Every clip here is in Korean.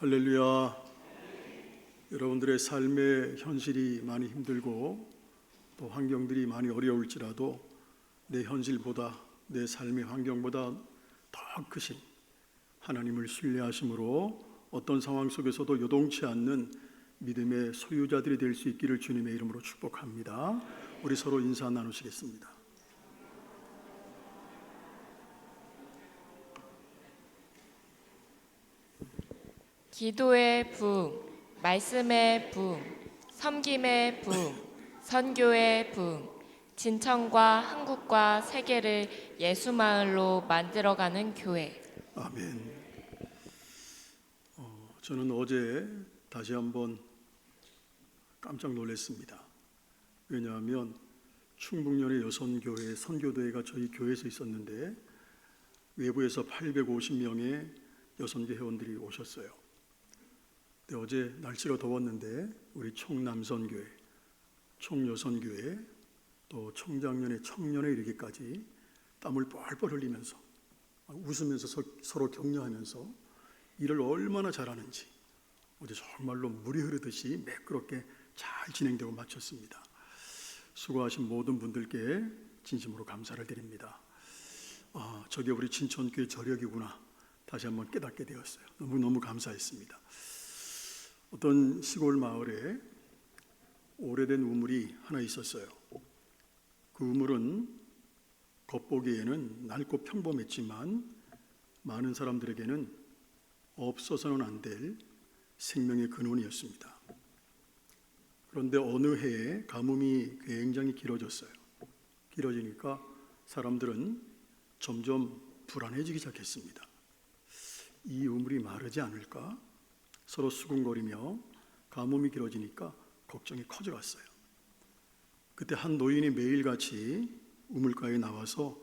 할렐루야. 여러분들의 삶의 현실이 많이 힘들고 또 환경들이 많이 어려울지라도 내 현실보다, 내 삶의 환경보다 더 크신 하나님을 신뢰하심으로 어떤 상황 속에서도 요동치 않는 믿음의 소유자들이 될 수 있기를 주님의 이름으로 축복합니다. 우리 서로 인사 나누시겠습니다. 기도의 부흥, 말씀의 부흥, 섬김의 부흥, 선교의 부흥, 진천과 한국과 세계를 예수마을로 만들어가는 교회. 아멘. 저는 어제 다시 한번 깜짝 놀랐습니다. 왜냐하면 충북연의 여선교회 선교대회가 저희 교회에서 있었는데 외부에서 850명의 여선교 회원들이 오셨어요. 근데 어제 날씨가 더웠는데 우리 총남선교회, 총여선교회, 또 총장년의 청년에 이르기까지 땀을 뻘뻘 흘리면서 웃으면서 서로 격려하면서 일을 얼마나 잘하는지 어제 정말로 물이 흐르듯이 매끄럽게 잘 진행되고 마쳤습니다. 수고하신 모든 분들께 진심으로 감사를 드립니다. 저게 우리 진천교회 저력이구나 다시 한번 깨닫게 되었어요. 너무 감사했습니다. 어떤 시골 마을에 오래된 우물이 하나 있었어요. 그 우물은 겉보기에는 낡고 평범했지만 많은 사람들에게는 없어서는 안 될 생명의 근원이었습니다. 그런데 어느 해에 가뭄이 굉장히 길어졌어요. 길어지니까 사람들은 점점 불안해지기 시작했습니다. 이 우물이 마르지 않을까? 서로 수군거리며 가뭄이 길어지니까 걱정이 커져갔어요. 그때 한 노인이 매일같이 우물가에 나와서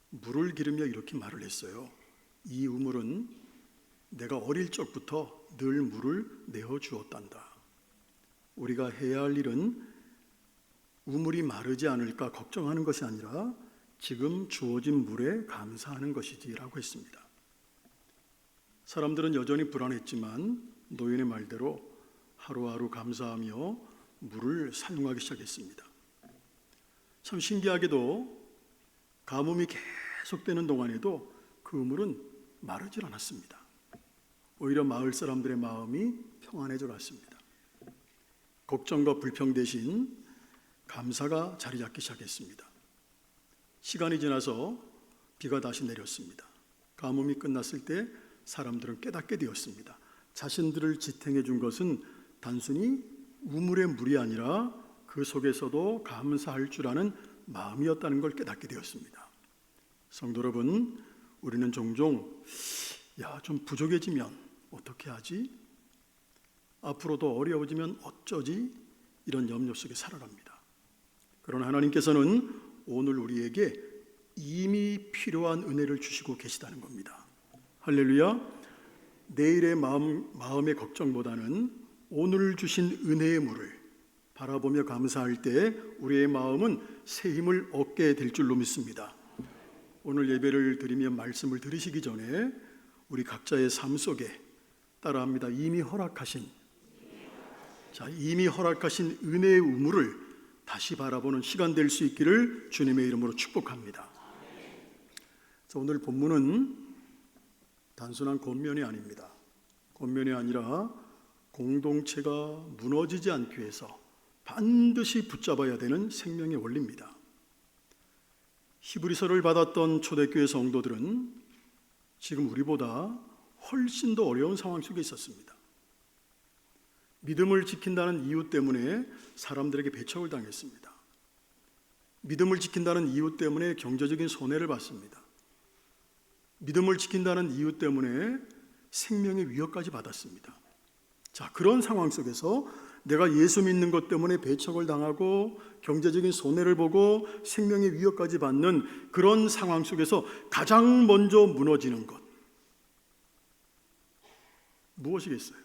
물을 기르며 이렇게 말을 했어요. 이 우물은 내가 어릴 적부터 늘 물을 내어주었단다. 우리가 해야 할 일은 우물이 마르지 않을까 걱정하는 것이 아니라 지금 주어진 물에 감사하는 것이지라고 했습니다. 사람들은 여전히 불안했지만 노인의 말대로 하루하루 감사하며 물을 사용하기 시작했습니다. 참 신기하게도 가뭄이 계속되는 동안에도 그 우물은 마르질 않았습니다. 오히려 마을 사람들의 마음이 평안해져 갔습니다. 걱정과 불평 대신 감사가 자리 잡기 시작했습니다. 시간이 지나서 비가 다시 내렸습니다. 가뭄이 끝났을 때 사람들은 깨닫게 되었습니다. 자신들을 지탱해 준 것은 단순히 우물의 물이 아니라 그 속에서도 감사할 줄 아는 마음이었다는 걸 깨닫게 되었습니다. 성도 여러분, 우리는 종종 좀 부족해지면 어떻게 하지? 앞으로도 어려워지면 어쩌지? 이런 염려 속에 살아갑니다. 그러나 하나님께서는 오늘 우리에게 이미 필요한 은혜를 주시고 계시다는 겁니다. 할렐루야. 내일의 마음의 걱정보다는 오늘 주신 은혜의 물을 바라보며 감사할 때 우리의 마음은 새 힘을 얻게 될 줄로 믿습니다. 오늘 예배를 드리며 말씀을 들으시기 전에 우리 각자의 삶 속에 따라합니다. 이미 허락하신 은혜의 우물을 다시 바라보는 시간 될 수 있기를 주님의 이름으로 축복합니다. 오늘 본문은 단순한 권면이 아닙니다. 권면이 아니라 공동체가 무너지지 않기 위해서 반드시 붙잡아야 되는 생명의 원리입니다. 히브리서를 받았던 초대교회 성도들은 지금 우리보다 훨씬 더 어려운 상황 속에 있었습니다. 믿음을 지킨다는 이유 때문에 사람들에게 배척을 당했습니다. 믿음을 지킨다는 이유 때문에 경제적인 손해를 봤습니다. 믿음을 지킨다는 이유 때문에 생명의 위협까지 받았습니다. 그런 상황 속에서 내가 예수 믿는 것 때문에 배척을 당하고 경제적인 손해를 보고 생명의 위협까지 받는 그런 상황 속에서 가장 먼저 무너지는 것 무엇이겠어요?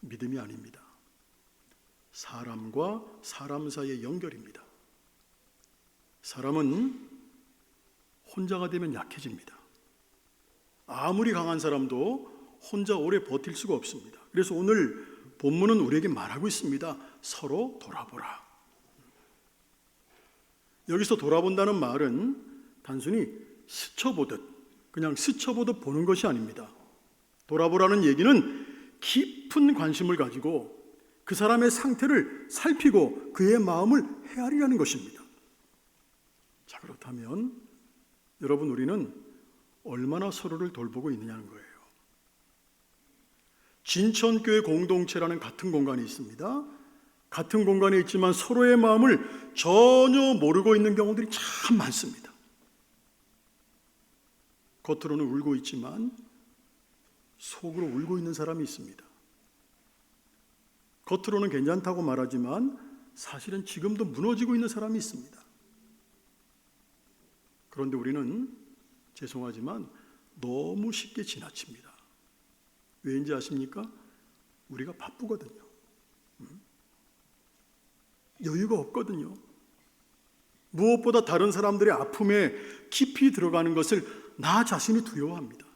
믿음이 아닙니다. 사람과 사람 사이의 연결입니다. 사람은 혼자가 되면 약해집니다. 아무리 강한 사람도 혼자 오래 버틸 수가 없습니다. 그래서 오늘 본문은 우리에게 말하고 있습니다. 서로 돌아보라. 여기서 돌아본다는 말은 단순히 스쳐보듯, 그냥 스쳐보듯 보는 것이 아닙니다. 돌아보라는 얘기는 깊은 관심을 가지고 그 사람의 상태를 살피고 그의 마음을 헤아리라는 것입니다. 자, 그렇다면 여러분, 우리는 얼마나 서로를 돌보고 있느냐는 거예요. 진천교회 공동체라는 같은 공간이 있습니다. 같은 공간에 있지만 서로의 마음을 전혀 모르고 있는 경우들이 참 많습니다. 겉으로는 울고 있지만 속으로 울고 있는 사람이 있습니다. 겉으로는 괜찮다고 말하지만 사실은 지금도 무너지고 있는 사람이 있습니다. 그런데 우리는 죄송하지만 너무 쉽게 지나칩니다. 왜인지 아십니까? 우리가 바쁘거든요. 여유가 없거든요. 무엇보다 다른 사람들의 아픔에 깊이 들어가는 것을 나 자신이 두려워합니다.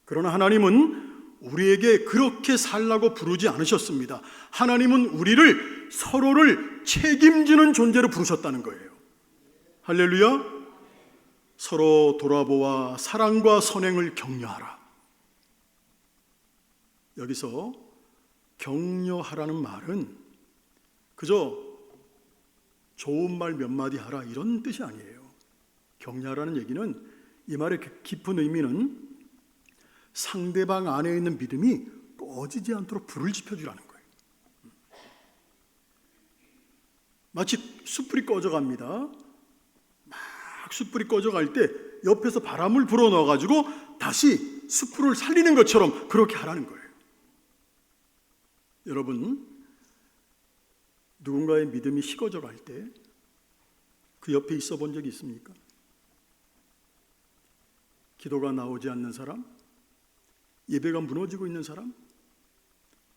그러나 하나님은 우리에게 그렇게 살라고 부르지 않으셨습니다. 하나님은 우리를 서로를 책임지는 존재로 부르셨다는 거예요. 할렐루야. 서로 돌아보아 사랑과 선행을 격려하라. 여기서 격려하라는 말은 그저 좋은 말 몇 마디 하라 이런 뜻이 아니에요. 격려하라는 얘기는, 이 말의 깊은 의미는 상대방 안에 있는 믿음이 꺼지지 않도록 불을 지펴주라는 거예요. 마치 숯불이 꺼져갑니다. 막 숯불이 꺼져갈 때 옆에서 바람을 불어넣어가지고 다시 숯불을 살리는 것처럼 그렇게 하라는 거예요. 여러분, 누군가의 믿음이 식어져 갈 때 그 옆에 있어 본 적이 있습니까? 기도가 나오지 않는 사람, 예배가 무너지고 있는 사람,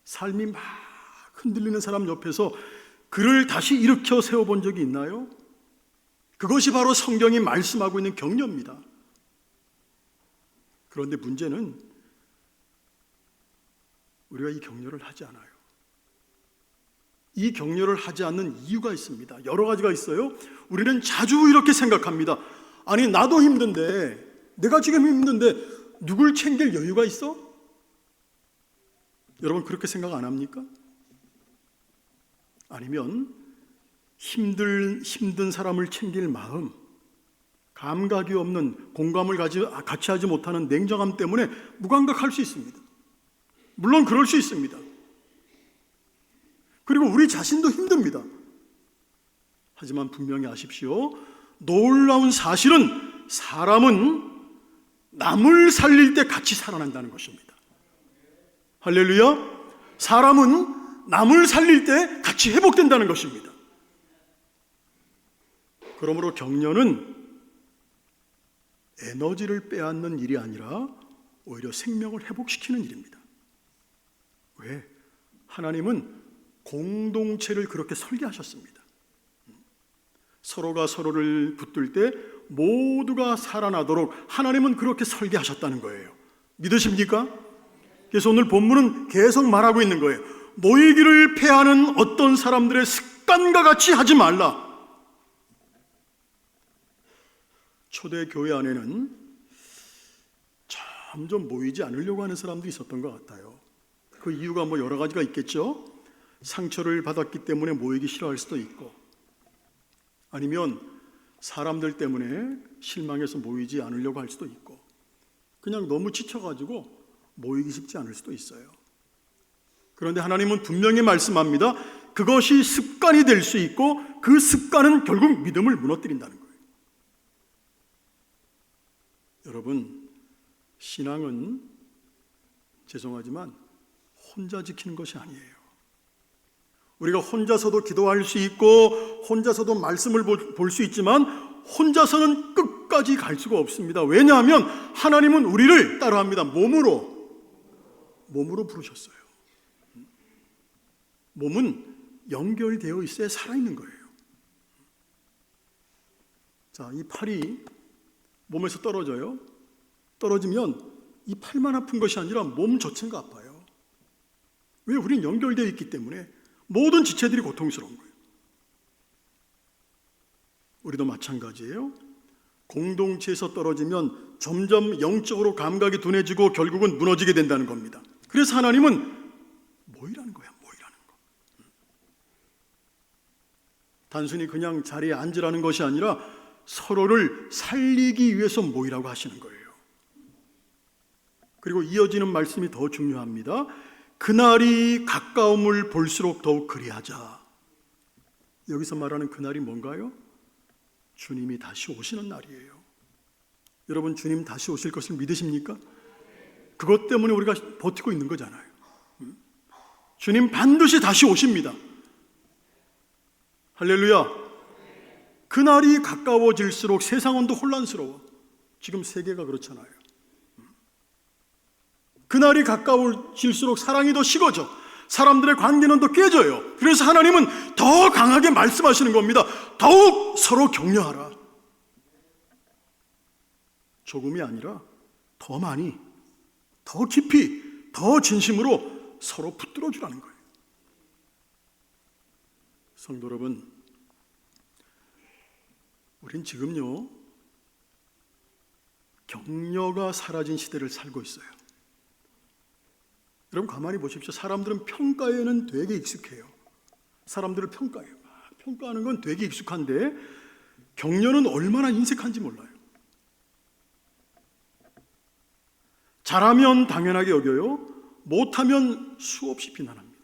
삶이 막 흔들리는 사람 옆에서 그를 다시 일으켜 세워본 적이 있나요? 그것이 바로 성경이 말씀하고 있는 격려입니다. 그런데 문제는 우리가 이 격려를 하지 않아요. 이 격려를 하지 않는 이유가 있습니다. 여러 가지가 있어요. 우리는 자주 이렇게 생각합니다. 아니, 나도 힘든데, 내가 지금 힘든데 누굴 챙길 여유가 있어? 여러분, 그렇게 생각 안 합니까? 아니면 힘든 사람을 챙길 마음, 감각이 없는, 공감을 같이 하지 못하는 냉정함 때문에 무감각할 수 있습니다. 물론 그럴 수 있습니다. 그리고 우리 자신도 힘듭니다. 하지만 분명히 아십시오. 놀라운 사실은 사람은 남을 살릴 때 같이 살아난다는 것입니다. 할렐루야. 사람은 남을 살릴 때 같이 회복된다는 것입니다. 그러므로 격려는 에너지를 빼앗는 일이 아니라 오히려 생명을 회복시키는 일입니다. 왜? 하나님은 공동체를 그렇게 설계하셨습니다. 서로가 서로를 붙들 때 모두가 살아나도록 하나님은 그렇게 설계하셨다는 거예요. 믿으십니까? 그래서 오늘 본문은 계속 말하고 있는 거예요. 모이기를 패하는 어떤 사람들의 습관과 같이 하지 말라. 초대 교회 안에는 점점 모이지 않으려고 하는 사람도 있었던 것 같아요. 그 이유가 여러 가지가 있겠죠. 상처를 받았기 때문에 모이기 싫어할 수도 있고, 아니면 사람들 때문에 실망해서 모이지 않으려고 할 수도 있고, 그냥 너무 지쳐가지고 모이기 쉽지 않을 수도 있어요. 그런데 하나님은 분명히 말씀합니다. 그것이 습관이 될 수 있고 그 습관은 결국 믿음을 무너뜨린다는 거예요. 여러분, 신앙은 죄송하지만 혼자 지키는 것이 아니에요. 우리가 혼자서도 기도할 수 있고 혼자서도 말씀을 볼 수 있지만 혼자서는 끝까지 갈 수가 없습니다. 왜냐하면 하나님은 우리를 따라합니다. 몸으로 부르셨어요. 몸은 연결되어 있어야 살아있는 거예요. 자, 이 팔이 몸에서 떨어져요. 떨어지면 이 팔만 아픈 것이 아니라 몸 전체가 아파요. 왜? 우린 연결되어 있기 때문에 모든 지체들이 고통스러운 거예요. 우리도 마찬가지예요. 공동체에서 떨어지면 점점 영적으로 감각이 둔해지고 결국은 무너지게 된다는 겁니다. 그래서 하나님은 모이라는 거야, 모이라는 거. 단순히 그냥 자리에 앉으라는 것이 아니라 서로를 살리기 위해서 모이라고 하시는 거예요. 그리고 이어지는 말씀이 더 중요합니다. 그날이 가까움을 볼수록 더욱 그리하자. 여기서 말하는 그날이 뭔가요? 주님이 다시 오시는 날이에요. 여러분, 주님 다시 오실 것을 믿으십니까? 그것 때문에 우리가 버티고 있는 거잖아요. 주님 반드시 다시 오십니다. 할렐루야. 그날이 가까워질수록 세상은 더 혼란스러워. 지금 세계가 그렇잖아요. 그날이 가까워질수록 사랑이 더 식어져. 사람들의 관계는 더 깨져요. 그래서 하나님은 더 강하게 말씀하시는 겁니다. 더욱 서로 격려하라. 조금이 아니라 더 많이, 더 깊이, 더 진심으로 서로 붙들어 주라는 거예요. 성도 여러분, 우린 지금요, 격려가 사라진 시대를 살고 있어요. 여러분 가만히 보십시오. 사람들은 평가에는 되게 익숙해요. 사람들을 평가해요. 평가하는 건 되게 익숙한데 격려는 얼마나 인색한지 몰라요. 잘하면 당연하게 여겨요. 못하면 수없이 비난합니다.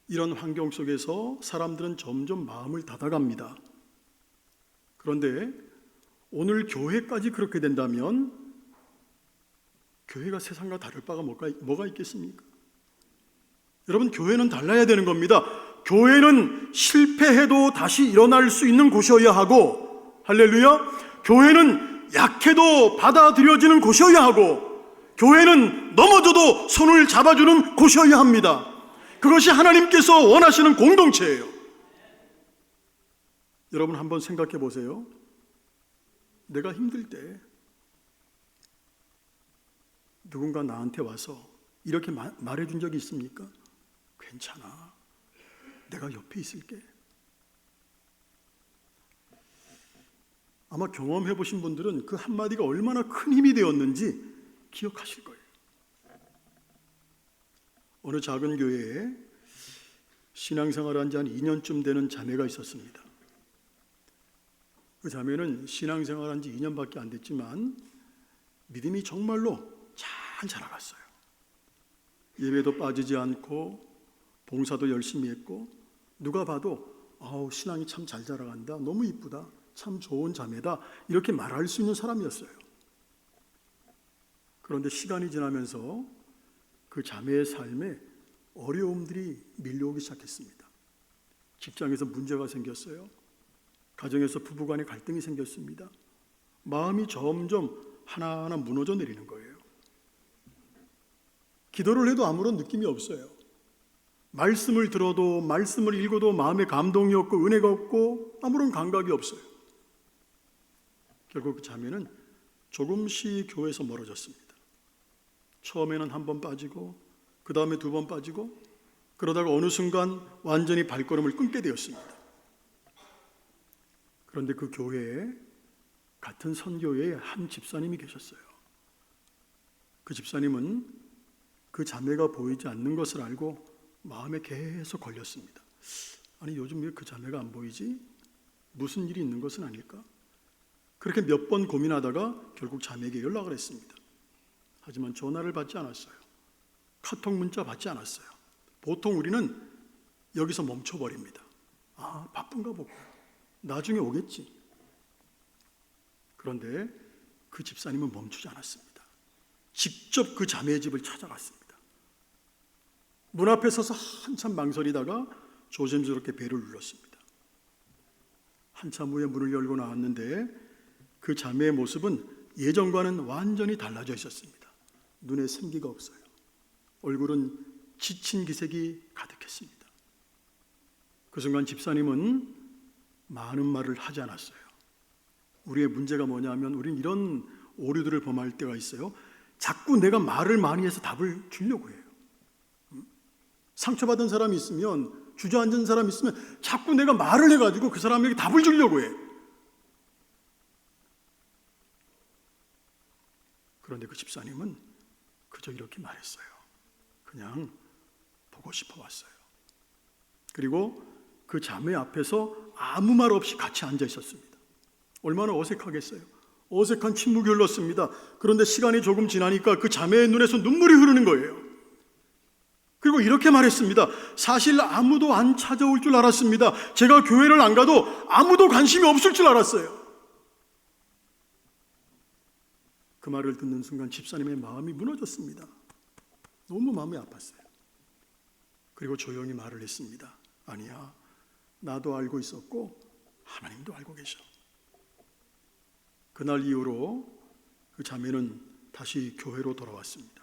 이런 환경 속에서 사람들은 점점 마음을 닫아갑니다. 그런데 오늘 교회까지 그렇게 된다면 교회가 세상과 다를 바가 뭐가 있겠습니까? 여러분, 교회는 달라야 되는 겁니다. 교회는 실패해도 다시 일어날 수 있는 곳이어야 하고, 할렐루야, 교회는 약해도 받아들여지는 곳이어야 하고, 교회는 넘어져도 손을 잡아주는 곳이어야 합니다. 그것이 하나님께서 원하시는 공동체예요. 여러분 한번 생각해 보세요. 내가 힘들 때 누군가 나한테 와서 이렇게 말해준 적이 있습니까? 괜찮아, 내가 옆에 있을게. 아마 경험해 보신 분들은 그 한마디가 얼마나 큰 힘이 되었는지 기억하실 거예요. 어느 작은 교회에 신앙생활을 한 지 한 2년쯤 되는 자매가 있었습니다. 그 자매는 신앙생활을 한 지 2년밖에 안 됐지만 믿음이 정말로 잘 자라갔어요. 예배도 빠지지 않고 봉사도 열심히 했고 누가 봐도 신앙이 참 잘 자라간다, 너무 이쁘다, 참 좋은 자매다, 이렇게 말할 수 있는 사람이었어요. 그런데 시간이 지나면서 그 자매의 삶에 어려움들이 밀려오기 시작했습니다. 직장에서 문제가 생겼어요. 가정에서 부부간에 갈등이 생겼습니다. 마음이 점점 하나하나 무너져 내리는 거예요. 기도를 해도 아무런 느낌이 없어요. 말씀을 들어도, 말씀을 읽어도 마음에 감동이 없고 은혜가 없고 아무런 감각이 없어요. 결국 그 자매는 조금씩 교회에서 멀어졌습니다. 처음에는 한 번 빠지고 그 다음에 2번 빠지고 그러다가 어느 순간 완전히 발걸음을 끊게 되었습니다. 그런데 그 교회에, 같은 선교회에 한 집사님이 계셨어요. 그 집사님은 그 자매가 보이지 않는 것을 알고 마음에 계속 걸렸습니다. 아니, 요즘 왜 그 자매가 안 보이지? 무슨 일이 있는 것은 아닐까? 그렇게 몇 번 고민하다가 결국 자매에게 연락을 했습니다. 하지만 전화를 받지 않았어요. 카톡 문자 받지 않았어요. 보통 우리는 여기서 멈춰버립니다. 바쁜가 보고 나중에 오겠지. 그런데 그 집사님은 멈추지 않았습니다. 직접 그 자매의 집을 찾아갔습니다. 문 앞에 서서 한참 망설이다가 조심스럽게 배를 눌렀습니다. 한참 후에 문을 열고 나왔는데 그 자매의 모습은 예전과는 완전히 달라져 있었습니다. 눈에 생기가 없어요. 얼굴은 지친 기색이 가득했습니다. 그 순간 집사님은 많은 말을 하지 않았어요. 우리의 문제가 뭐냐면 우린 이런 오류들을 범할 때가 있어요. 자꾸 내가 말을 많이 해서 답을 주려고 해요. 상처받은 사람이 있으면, 주저앉은 사람이 있으면 자꾸 내가 말을 해가지고 그 사람에게 답을 주려고 해. 그런데 그 집사님은 그저 이렇게 말했어요. 그냥 보고 싶어 왔어요. 그리고 그 자매 앞에서 아무 말 없이 같이 앉아 있었습니다. 얼마나 어색하겠어요. 어색한 침묵이 흘렀습니다. 그런데 시간이 조금 지나니까 그 자매의 눈에서 눈물이 흐르는 거예요. 그리고 이렇게 말했습니다. 사실 아무도 안 찾아올 줄 알았습니다. 제가 교회를 안 가도 아무도 관심이 없을 줄 알았어요. 그 말을 듣는 순간 집사님의 마음이 무너졌습니다. 너무 마음이 아팠어요. 그리고 조용히 말을 했습니다. 아니야, 나도 알고 있었고 하나님도 알고 계셔. 그날 이후로 그 자매는 다시 교회로 돌아왔습니다.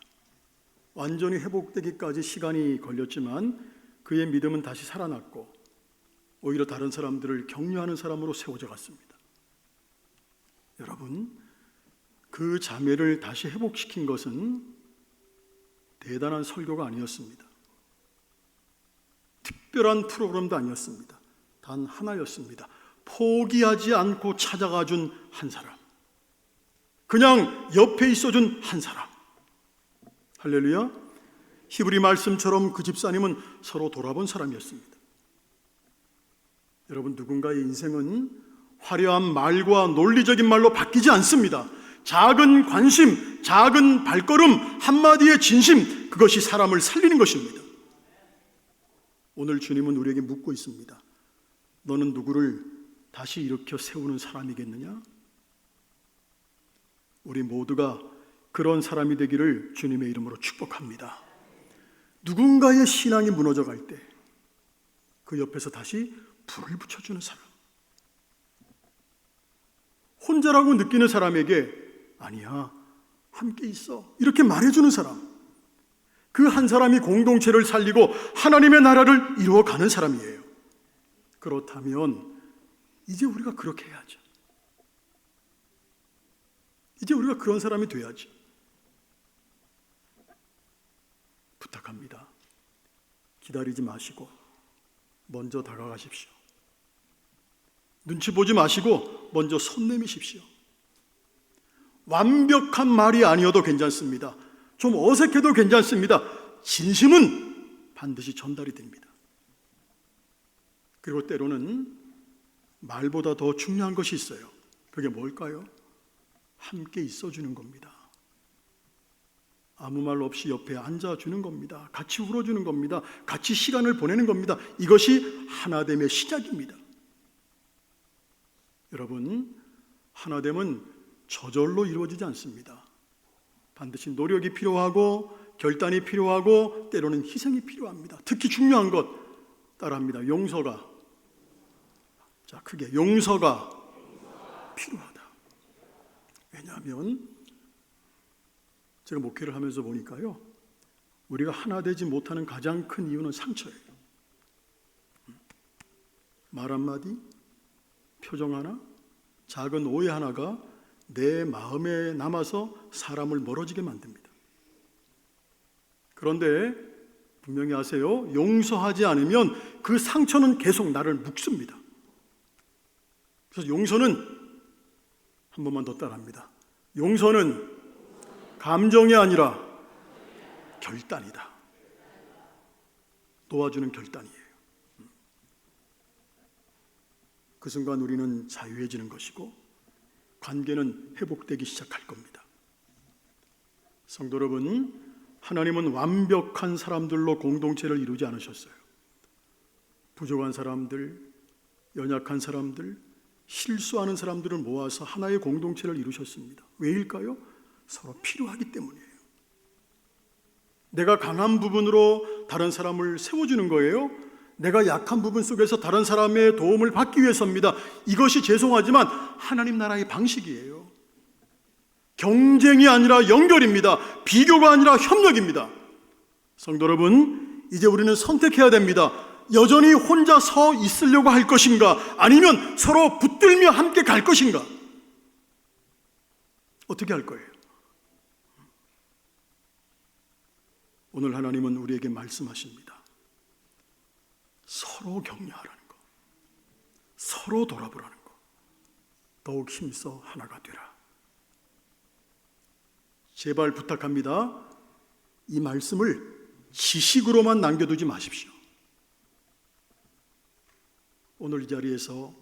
완전히 회복되기까지 시간이 걸렸지만 그의 믿음은 다시 살아났고 오히려 다른 사람들을 격려하는 사람으로 세워져 갔습니다. 여러분, 그 자매를 다시 회복시킨 것은 대단한 설교가 아니었습니다. 특별한 프로그램도 아니었습니다. 단 하나였습니다. 포기하지 않고 찾아가 준 한 사람, 그냥 옆에 있어준 한 사람. 할렐루야. 히브리 말씀처럼 그 집사님은 서로 돌아본 사람이었습니다. 여러분, 누군가의 인생은 화려한 말과 논리적인 말로 바뀌지 않습니다. 작은 관심, 작은 발걸음, 한마디의 진심, 그것이 사람을 살리는 것입니다. 오늘 주님은 우리에게 묻고 있습니다. 너는 누구를 다시 일으켜 세우는 사람이겠느냐? 우리 모두가 그런 사람이 되기를 주님의 이름으로 축복합니다. 누군가의 신앙이 무너져 갈 때 그 옆에서 다시 불을 붙여주는 사람, 혼자라고 느끼는 사람에게 아니야, 함께 있어, 이렇게 말해주는 사람, 그 한 사람이 공동체를 살리고 하나님의 나라를 이루어가는 사람이에요. 그렇다면 이제 우리가 그렇게 해야죠. 이제 우리가 그런 사람이 돼야지. 부탁합니다. 기다리지 마시고 먼저 다가가십시오. 눈치 보지 마시고 먼저 손 내미십시오. 완벽한 말이 아니어도 괜찮습니다. 좀 어색해도 괜찮습니다. 진심은 반드시 전달이 됩니다. 그리고 때로는 말보다 더 중요한 것이 있어요. 그게 뭘까요? 함께 있어주는 겁니다. 아무 말 없이 옆에 앉아주는 겁니다. 같이 울어주는 겁니다. 같이 시간을 보내는 겁니다. 이것이 하나됨의 시작입니다. 여러분, 하나됨은 저절로 이루어지지 않습니다. 반드시 노력이 필요하고 결단이 필요하고 때로는 희생이 필요합니다. 특히 중요한 것 따라합니다. 용서가, 자, 크게 용서가 필요하다. 왜냐하면 제가 목회를 하면서 보니까요, 우리가 하나 되지 못하는 가장 큰 이유는 상처예요. 말 한마디, 표정 하나, 작은 오해 하나가 내 마음에 남아서 사람을 멀어지게 만듭니다. 그런데 분명히 아세요, 용서하지 않으면 그 상처는 계속 나를 묶습니다. 그래서 용서는, 한 번만 더 따라합니다. 용서는 감정이 아니라 결단이다. 도와주는 결단이에요. 그 순간 우리는 자유해지는 것이고 관계는 회복되기 시작할 겁니다. 성도 여러분, 하나님은 완벽한 사람들로 공동체를 이루지 않으셨어요. 부족한 사람들, 연약한 사람들, 실수하는 사람들을 모아서 하나의 공동체를 이루셨습니다. 왜일까요? 서로 필요하기 때문이에요. 내가 강한 부분으로 다른 사람을 세워주는 거예요. 내가 약한 부분 속에서 다른 사람의 도움을 받기 위해서입니다. 이것이 죄송하지만 하나님 나라의 방식이에요. 경쟁이 아니라 연결입니다. 비교가 아니라 협력입니다. 성도 여러분, 이제 우리는 선택해야 됩니다. 여전히 혼자 서 있으려고 할 것인가, 아니면 서로 붙들며 함께 갈 것인가. 어떻게 할 거예요? 오늘 하나님은 우리에게 말씀하십니다. 서로 격려하라는 거, 서로 돌아보라는 거, 더욱 힘써 하나가 되라. 제발 부탁합니다. 이 말씀을 지식으로만 남겨두지 마십시오. 오늘 이 자리에서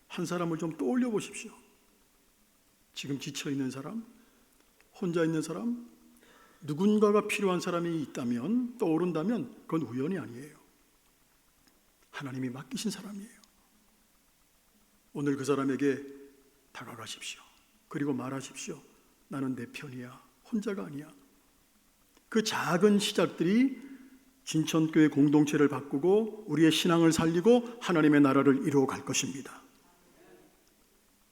한 사람을 좀 떠올려 보십시오. 지금 지쳐있는 사람, 혼자 있는 사람, 누군가가 필요한 사람이 있다면, 떠오른다면 그건 우연이 아니에요. 하나님이 맡기신 사람이에요. 오늘 그 사람에게 다가가십시오. 그리고 말하십시오. 나는 내 편이야. 혼자가 아니야. 그 작은 시작들이 진천교회 공동체를 바꾸고 우리의 신앙을 살리고 하나님의 나라를 이루어 갈 것입니다.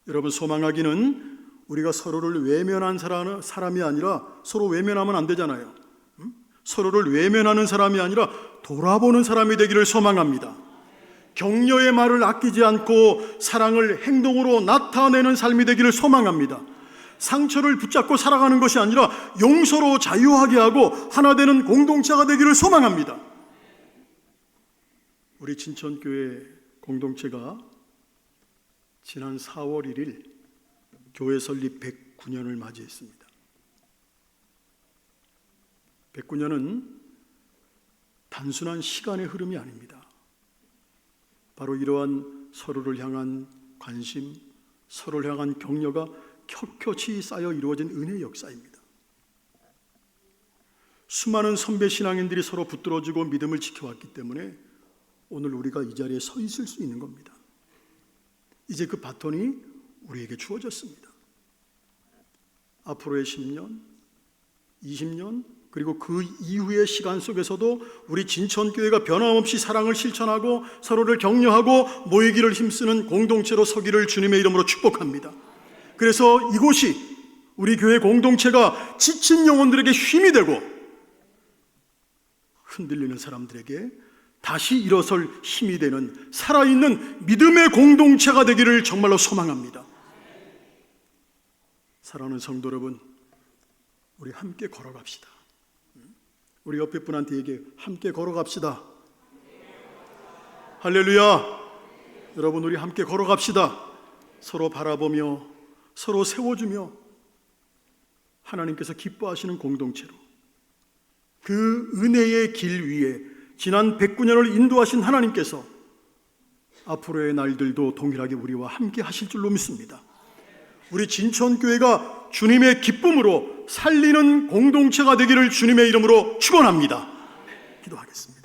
여러분, 소망하기는 우리가 서로를 외면한 사람이 아니라, 서로 외면하면 안 되잖아요. 서로를 외면하는 사람이 아니라 돌아보는 사람이 되기를 소망합니다. 격려의 말을 아끼지 않고 사랑을 행동으로 나타내는 삶이 되기를 소망합니다. 상처를 붙잡고 살아가는 것이 아니라 용서로 자유하게 하고 하나 되는 공동체가 되기를 소망합니다. 우리 진천교회 공동체가 지난 4월 1일 교회 설립 109년을 맞이했습니다. 109년은 단순한 시간의 흐름이 아닙니다. 바로 이러한 서로를 향한 관심, 서로를 향한 격려가 켜켜이 쌓여 이루어진 은혜의 역사입니다. 수많은 선배 신앙인들이 서로 붙들어주고 믿음을 지켜왔기 때문에 오늘 우리가 이 자리에 서 있을 수 있는 겁니다. 이제 그 바톤이 우리에게 주어졌습니다. 앞으로의 10년, 20년, 그리고 그 이후의 시간 속에서도 우리 진천교회가 변함없이 사랑을 실천하고 서로를 격려하고 모이기를 힘쓰는 공동체로 서기를 주님의 이름으로 축복합니다. 그래서 이곳이 우리 교회 공동체가 지친 영혼들에게 힘이 되고 흔들리는 사람들에게 다시 일어설 힘이 되는 살아있는 믿음의 공동체가 되기를 정말로 소망합니다. 사랑하는 성도 여러분, 우리 함께 걸어갑시다. 우리 옆에 분한테 얘기해, 함께 걸어갑시다. 할렐루야. 여러분, 우리 함께 걸어갑시다. 서로 바라보며 서로 세워주며 하나님께서 기뻐하시는 공동체로 그 은혜의 길 위에 지난 109년을 인도하신 하나님께서 앞으로의 날들도 동일하게 우리와 함께 하실 줄로 믿습니다. 우리 진천교회가 주님의 기쁨으로 살리는 공동체가 되기를 주님의 이름으로 축원합니다. 기도하겠습니다.